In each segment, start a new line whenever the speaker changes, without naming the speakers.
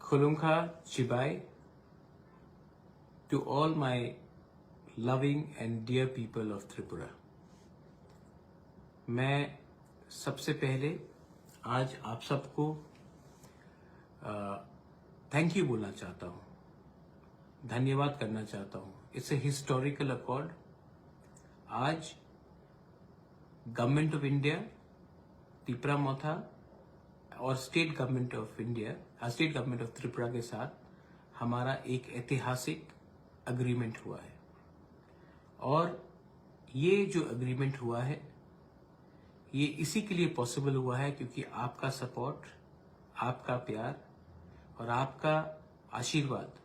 Khulumkha Chibai, to all my loving and dear people of Tripura. मैं सबसे पहले आज आप सबको थैंक यू बोलना चाहता हूँ, धन्यवाद करना चाहता हूँ। It's a historical accord. आज गवर्नमेंट ऑफ इंडिया, त्रिपुरा मोथा और state government of India, state government of Tripura के साथ हमारा एक ऐतिहासिक अग्रीमेंट हुआ है। और ये जो अग्रीमेंट हुआ है ये इसी के लिए पॉसिबल हुआ है क्योंकि आपका सपोर्ट, आपका प्यार और आपका आशीर्वाद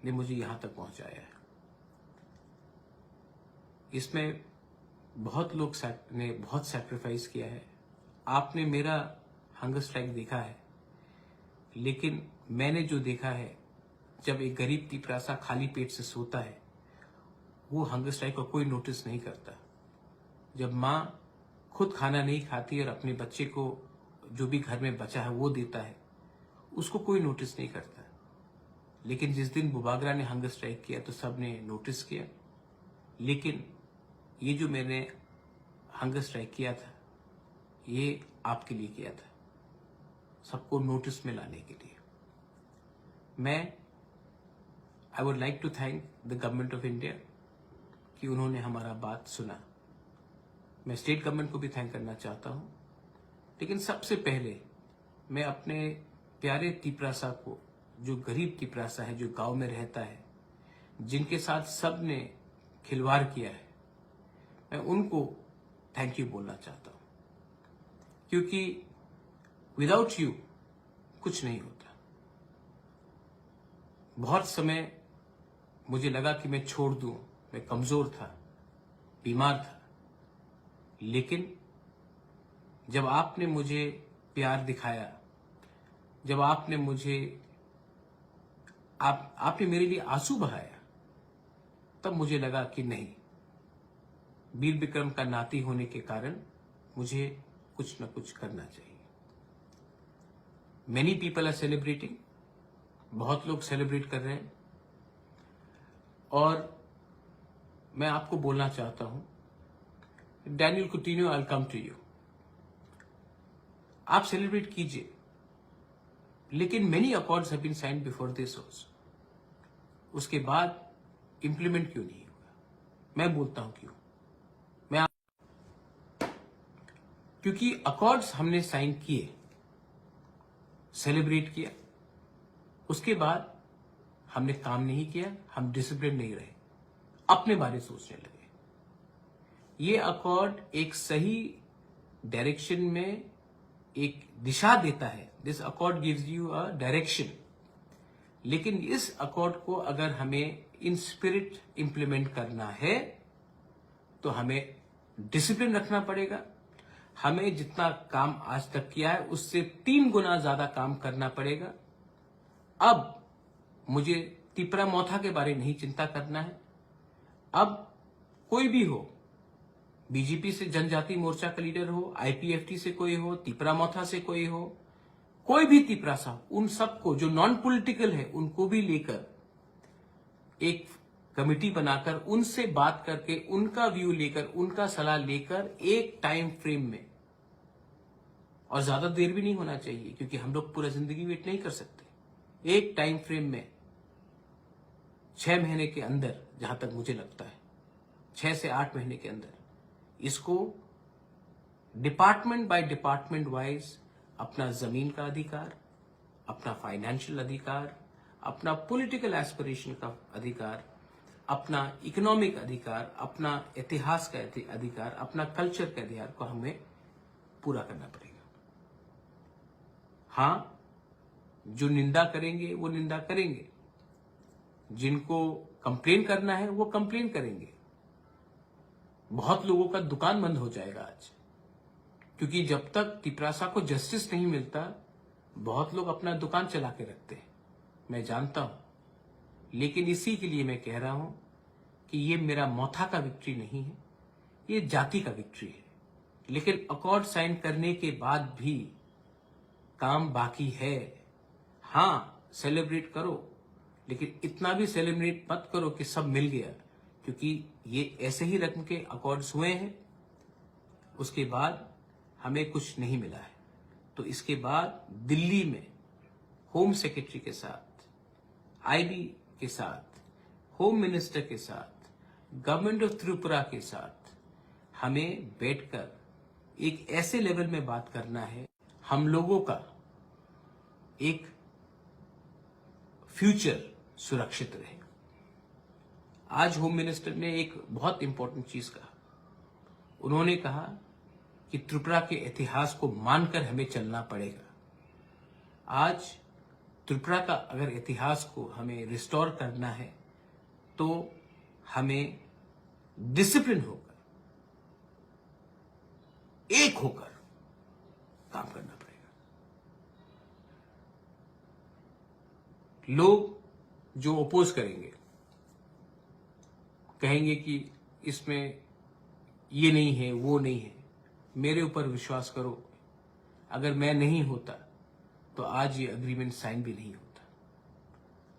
ने मुझे यहां तक पहुंचाया है। इसमें बहुत लोग ने बहुत सैक्रिफाइस किया है। आपने मेरा हंगर स्ट्राइक देखा है, लेकिन मैंने जो देखा है, जब एक गरीब तिपरासा खाली पेट से सोता है वो हंगर स्ट्राइक को कोई नोटिस नहीं करता। जब माँ खुद खाना नहीं खाती और अपने बच्चे को जो भी घर में बचा है वो देता है, उसको कोई नोटिस नहीं करता। लेकिन जिस दिन बुबागरा ने हंगर स्ट्राइक किया तो सब ने नोटिस किया। लेकिन ये जो मैंने हंगर स्ट्राइक किया था ये आपके लिए किया था, सबको नोटिस में लाने के लिए। I would like to thank the government of India कि उन्होंने हमारा बात सुना। मैं स्टेट गवर्नमेंट को भी थैंक करना चाहता हूं, लेकिन सबसे पहले मैं अपने प्यारे तिपरासा को, जो गरीब तिपरासा है, जो गांव में रहता है, जिनके साथ सब ने खिलवाड़ किया है, मैं उनको थैंक यू बोलना चाहता हूं। क्योंकि विदाउट यू कुछ नहीं होता। बहुत समय मुझे लगा कि मैं छोड़ दूं, मैं कमजोर था, बीमार था, लेकिन जब आपने मुझे प्यार दिखाया, जब आपने आपने मेरे लिए आंसू बहाया, तब मुझे लगा कि नहीं, वीर विक्रम का नाती होने के कारण मुझे कुछ न कुछ करना चाहिए। मेनी पीपल आर सेलिब्रेटिंग, बहुत लोग सेलिब्रेट कर रहे हैं, और मैं आपको बोलना चाहता हूं, Daniel Coutinho, I will come to you. आप सेलिब्रेट कीजिए, लेकिन many accords have been signed before this also. उसके बाद इंप्लीमेंट क्यों नहीं हुआ? मैं बोलता हूं क्यों। क्योंकि अकॉर्ड्स हमने साइन किए, सेलिब्रेट किया, उसके बाद हमने काम नहीं किया, हम डिसिप्लिन नहीं रहे, अपने बारे सोचने लगे। ये अकॉर्ड एक सही डायरेक्शन में एक दिशा देता है। This accord gives you a direction. लेकिन इस अकॉर्ड को अगर हमें इन स्पिरिट इंप्लीमेंट करना है तो हमें डिसिप्लिन रखना पड़ेगा। हमें जितना काम आज तक किया है उससे 3 गुना ज्यादा काम करना पड़ेगा। अब मुझे त्रिपुरा मोथा के बारे में नहीं चिंता करना है। अब कोई भी हो, बीजेपी से जनजाति मोर्चा का लीडर हो, आईपीएफटी से कोई हो, त्रिपुरा मोथा से कोई हो, कोई भी तिपरासा, उन सबको जो नॉन पॉलिटिकल है उनको भी लेकर एक कमेटी बनाकर उनसे बात करके, उनका व्यू लेकर, उनका सलाह लेकर एक टाइम फ्रेम में, और ज्यादा देर भी नहीं होना चाहिए क्योंकि हम लोग पूरा जिंदगी वेट नहीं कर सकते, एक टाइम फ्रेम में 6 महीने के अंदर, जहां तक मुझे लगता है 6 से 8 महीने के अंदर इसको डिपार्टमेंट बाय डिपार्टमेंट वाइज अपना जमीन का अधिकार, अपना फाइनेंशियल अधिकार, अपना पॉलिटिकल एस्पिरेशन का अधिकार, अपना इकोनॉमिक अधिकार, अपना इतिहास का अधिकार, अपना कल्चर का अधिकार को हमें पूरा करना पड़ेगा। हां, जो निंदा करेंगे वो निंदा करेंगे, जिनको कंप्लेन करना है वो कंप्लेन करेंगे। बहुत लोगों का दुकान बंद हो जाएगा आज, क्योंकि जब तक तिपरासा को जस्टिस नहीं मिलता बहुत लोग अपना दुकान चला के रखते हैं, मैं जानता हूं। लेकिन इसी के लिए मैं कह रहा हूं कि ये मेरा मोथा का विक्ट्री नहीं है, ये जाति का विक्ट्री है। लेकिन अकॉर्ड साइन करने के बाद भी काम बाकी है। हां, सेलिब्रेट करो, लेकिन इतना भी सेलिब्रेट मत करो कि सब मिल गया, क्योंकि ये ऐसे ही रकम के अकॉर्ड्स हुए हैं, उसके बाद हमें कुछ नहीं मिला है। तो इसके बाद दिल्ली में होम सेक्रेटरी के साथ, आईबी के साथ, होम मिनिस्टर के साथ, गवर्नमेंट ऑफ त्रिपुरा के साथ हमें बैठकर एक ऐसे लेवल में बात करना है, हम लोगों का एक फ्यूचर सुरक्षित रहे। आज होम मिनिस्टर ने एक बहुत इंपॉर्टेंट चीज कहा। उन्होंने कहा कि त्रिपुरा के इतिहास को मानकर हमें चलना पड़ेगा। आज त्रिपुरा का अगर इतिहास को हमें रिस्टोर करना है तो हमें डिसिप्लिन होकर, एक होकर काम करना पड़ेगा। लोग जो अपोज करेंगे, कहेंगे कि इसमें ये नहीं है, वो नहीं है, मेरे ऊपर विश्वास करो, अगर मैं नहीं होता तो आज ये अग्रीमेंट साइन भी नहीं होता।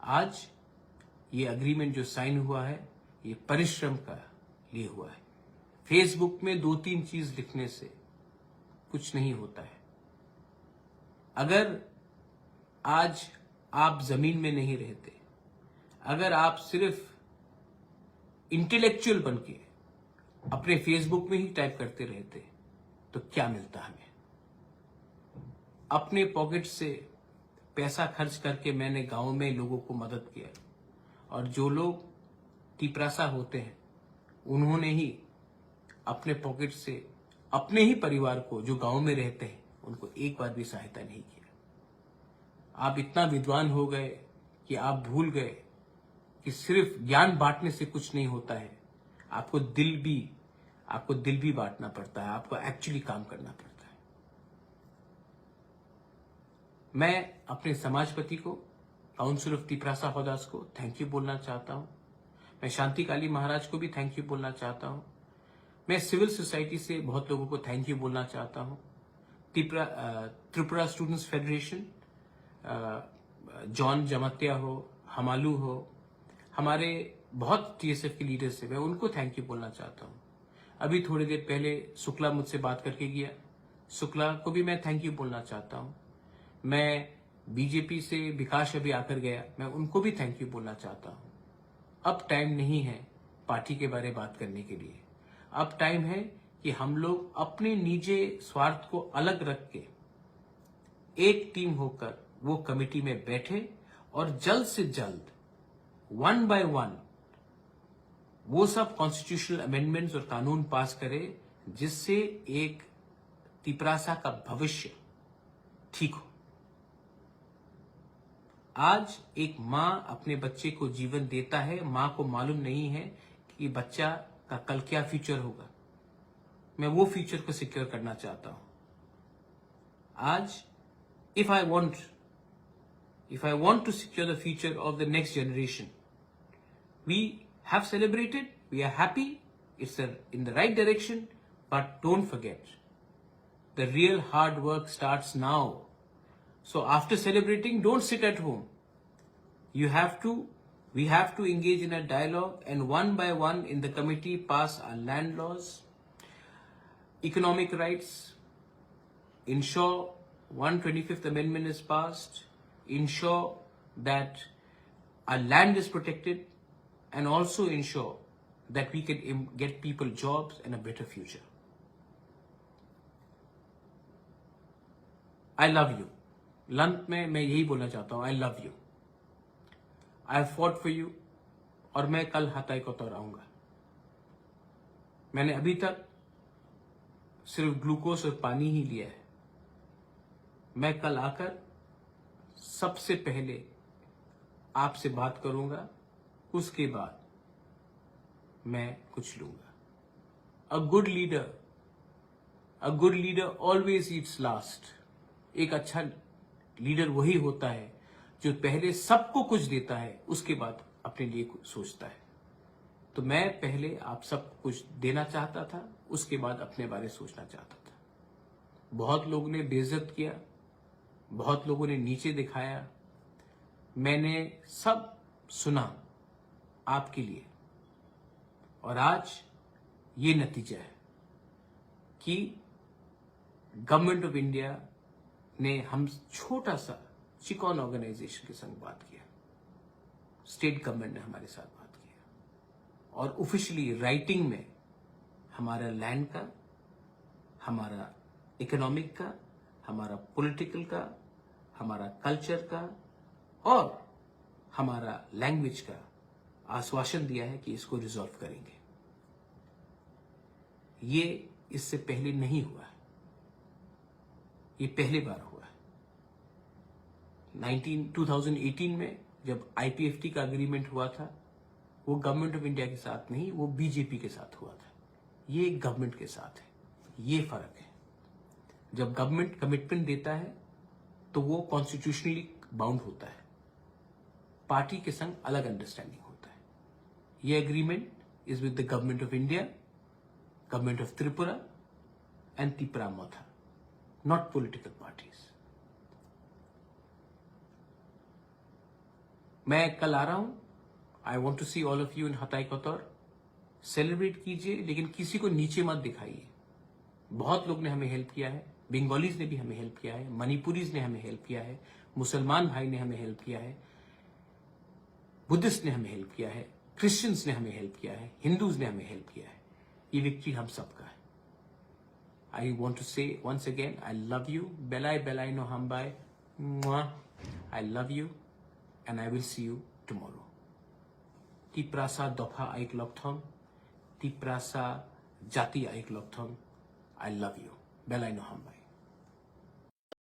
आज ये अग्रीमेंट जो साइन हुआ है, ये परिश्रम का लिए हुआ है। फेसबुक में 2-3 चीज लिखने से कुछ नहीं होता है। अगर आज आप जमीन में नहीं रहते, अगर आप सिर्फ इंटेलेक्चुअल बनके अपने फेसबुक में ही टाइप करते रहते, तो क्या मिलता हमें? अपने पॉकेट से पैसा खर्च करके मैंने गांव में लोगों को मदद किया, और जो लोग तिपरासा होते हैं उन्होंने ही अपने पॉकेट से अपने ही परिवार को, जो गांव में रहते हैं, उनको एक बार भी सहायता नहीं किया। आप इतना विद्वान हो गए कि आप भूल गए कि सिर्फ ज्ञान बांटने से कुछ नहीं होता है, आपको दिल भी बांटना पड़ता है, आपको एक्चुअली काम करना पड़ता है। मैं अपने समाजपति को, काउंसिल ऑफ तिपरासा हौदास को थैंक यू बोलना चाहता हूं। मैं शांति काली महाराज को भी थैंक यू बोलना चाहता हूं। मैं सिविल सोसाइटी से बहुत लोगों को थैंक यू बोलना चाहता हूं। Tripura students federation, John Jamatia हो, हमालू हो, हमारे बहुत टीएसएफ के लीडर्स हैं, मैं उनको थैंक यू बोलना चाहता हूं। अभी थोड़ी देर पहले शुक्ला मुझसे बात करके गया, शुक्ला को भी मैं थैंक यू बोलना चाहता हूं। मैं बीजेपी से विकास अभी आकर गया, मैं उनको भी थैंक यू बोलना चाहता हूं। अब टाइम नहीं है पार्टी के बारे में बात करने के लिए। अब टाइम है कि हम लोग अपने निजी स्वार्थ को अलग रख के एक टीम होकर वो कमेटी में बैठे और जल्द से जल्द 1 by 1 वो सब कॉन्स्टिट्यूशनल अमेंडमेंट्स और कानून पास करे, जिससे एक तिपरासा का भविष्य ठीक हो। आज एक मां अपने बच्चे को जीवन देता है, मां को मालूम नहीं है कि बच्चा का कल क्या फ्यूचर होगा। मैं वो फ्यूचर को सिक्योर करना चाहता हूं। आज if I want to secure the future of the next generation, we have celebrated, we are happy, it's in the right direction, but don't forget, the real hard work starts now. So after celebrating, don't sit at home. We have to engage in a dialogue, and 1 by 1 in the committee pass our land laws, economic rights, ensure 125th Amendment is passed, ensure that our land is protected, and also ensure that we can get people jobs and a better future. I love you. लंत में मैं यही बोलना चाहता हूं, I love you. I have fought for you, और मैं कल हताई को तोड़ाऊंगा। मैंने अभी तक सिर्फ ग्लूकोज और पानी ही लिया है। मैं कल आकर सबसे पहले आपसे बात करूंगा, उसके बाद मैं कुछ लूंगा। A good leader always eats last. एक अच्छा लीडर वही होता है जो पहले सबको कुछ देता है, उसके बाद अपने लिए कुछ सोचता है। तो मैं पहले आप सब कुछ देना चाहता था, उसके बाद अपने बारे में सोचना चाहता था। बहुत लोगों ने बेइज्जत किया, बहुत लोगों ने नीचे दिखाया, मैंने सब सुना आपके लिए, और आज ये नतीजा है कि गवर्नमेंट ऑफ इंडिया ने हम छोटा सा चिकॉन ऑर्गेनाइजेशन के संग बात किया, स्टेट गवर्नमेंट ने हमारे साथ बात किया, और ऑफिशियली राइटिंग में हमारा लैंड का, हमारा इकोनॉमिक का, हमारा पॉलिटिकल का, हमारा कल्चर का और हमारा लैंग्वेज का आश्वासन दिया है कि इसको रिजॉल्व करेंगे। ये इससे पहले नहीं हुआ है, ये पहली बार हुआ है। 2018 में जब IPFT का एग्रीमेंट हुआ था, वो गवर्नमेंट ऑफ इंडिया के साथ नहीं, वो बीजेपी के साथ हुआ था। ये गवर्नमेंट के साथ है, ये फर्क है। जब गवर्नमेंट कमिटमेंट देता है तो वो कॉन्स्टिट्यूशनली बाउंड होता है, पार्टी के संग अलग अंडरस्टैंडिंग होता है। ये agreement is with the government of India, government of Tripura and Tipra Motha, not political parties. मैं कल आ रहा हूं, I want to see all of you in Hatai Kotor. Celebrate कीजिए, लेकिन किसी को नीचे मत दिखाइए। बहुत लोग ने हमें हेल्प किया है, बंगालीज ने भी हमें हेल्प किया है, मणिपुरीज ने हमें हेल्प किया है, मुसलमान भाई ने हमें हेल्प किया है, बुद्धिस्ट ने हमें हेल्प किया है, क्रिश्चियंस ने हमें हेल्प किया है, हिंदूज ने हमें हेल्प किया है। ये विक्ट्री हम सबका है। I want to say once again, I love you, बेलाई बेलाई नो हम बाय, I love you and I will see you tomorrow. Tiprasa दफा आइक लकथम, तिप्रासा जाति आइक लकथम, आई लव यू, बेलाई नो हम बाय।